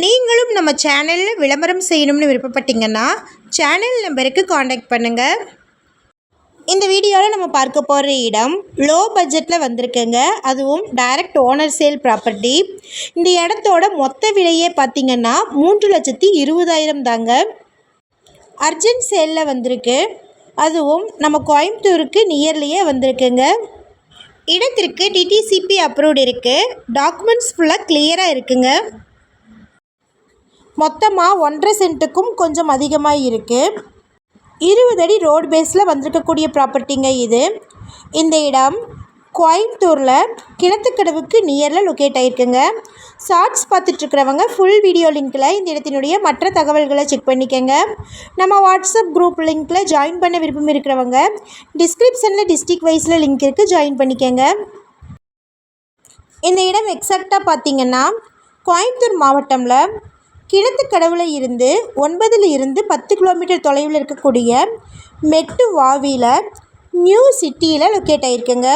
நீங்களும் நம்ம சேனலில் விளம்பரம் செய்யணும்னு விருப்பப்பட்டீங்கன்னா சேனல் நம்பருக்கு காண்டாக்ட் பண்ணுங்கள். இந்த வீடியோவில் நம்ம பார்க்க போகிற இடம் லோ பட்ஜெட்டில் வந்திருக்குங்க. அதுவும் டைரக்ட் ஓனர் சேல் ப்ராப்பர்ட்டி. இந்த இடத்தோட மொத்த விலையே பார்த்திங்கன்னா 3,20,000 தாங்க. அர்ஜென்ட் சேலில் வந்திருக்கு. அதுவும் நம்ம கோயம்புத்தூருக்கு நியர்லியே வந்திருக்குங்க. இடத்திற்கு டிடிசிபி அப்ரூவ்டு இருக்குது. டாக்குமெண்ட்ஸ் ஃபுல்லாக கிளியராக இருக்குங்க. மொத்தமாக 1.5 சென்ட்டுக்கும் கொஞ்சம் அதிகமாக இருக்குது. 20 அடி ரோடு பேஸில் வந்திருக்கக்கூடிய ப்ராப்பர்ட்டிங்க இது. இந்த இடம் கோயம்புத்தூரில் கிணத்துக்கடவுக்கு நியரில் லொக்கேட் ஆகிருக்குங்க. ஷார்ட்ஸ் பார்த்துட்ருக்கிறவங்க ஃபுல் வீடியோ லிங்க்கில் இந்த இடத்தினுடைய மற்ற தகவல்களை செக் பண்ணிக்கோங்க. நம்ம வாட்ஸ்அப் குரூப் லிங்க்கில் ஜாயின் பண்ண விருப்பம் இருக்கிறவங்க டிஸ்கிரிப்ஷனில் டிஸ்ட்ரிக்ட் வைஸில் லிங்க் இருக்குது, ஜாயின் பண்ணிக்கோங்க. இந்த இடம் எக்ஸாக்டாக பார்த்திங்கன்னா கோயம்புத்தூர் மாவட்டமில் கிணத்துக்கடவில் இருந்து 9லிருந்து 10 கிலோமீட்டர் தொலைவில் இருக்கக்கூடிய மெட்டு வாவியில் நியூ சிட்டியில் லொக்கேட் ஆகிருக்குங்க.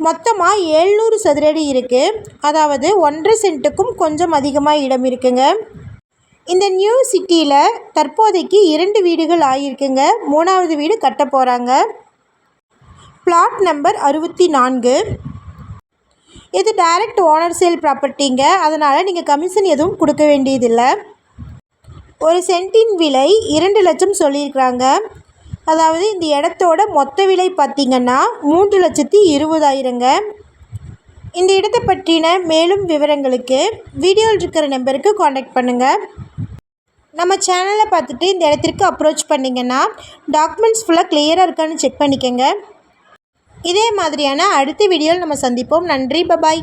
மொத்தமாக 700 சதுரடி இருக்குது. அதாவது 1.5 சென்ட்டுக்கும் கொஞ்சம் அதிகமாக இடம் இருக்குங்க. இந்த நியூ சிட்டியில் தற்போதைக்கு 2 வீடுகள் ஆகியிருக்குங்க. 3வது வீடு கட்ட போகிறாங்க. Flat number 64. இது டைரக்ட் ஓனர் சேல் ப்ராப்பர்ட்டிங்க. அதனால் நீங்கள் கமிஷன் எதுவும் கொடுக்க வேண்டியதில்லை. ஒரு சென்ட்டின் விலை 2 லட்சம் சொல்லியிருக்கிறாங்க. அதாவது இந்த இடத்தோட மொத்த விலை பார்த்திங்கன்னா 3,20,000ங்க. இந்த இடத்தை பற்றின மேலும் விவரங்களுக்கு வீடியோவில் இருக்கிற நம்பருக்கு காண்டாக்ட் பண்ணுங்கள். நம்ம சேனலை பார்த்துட்டு இந்த இடத்திற்கு அப்ரோச் பண்ணிங்கன்னா டாக்குமெண்ட்ஸ் ஃபுல்லாக கிளியராக இருக்கான்னு செக் பண்ணிக்கோங்க. இதே மாதிரியான அடுத்த வீடியோவில் நம்ம சந்திப்போம். நன்றி, பபாய்.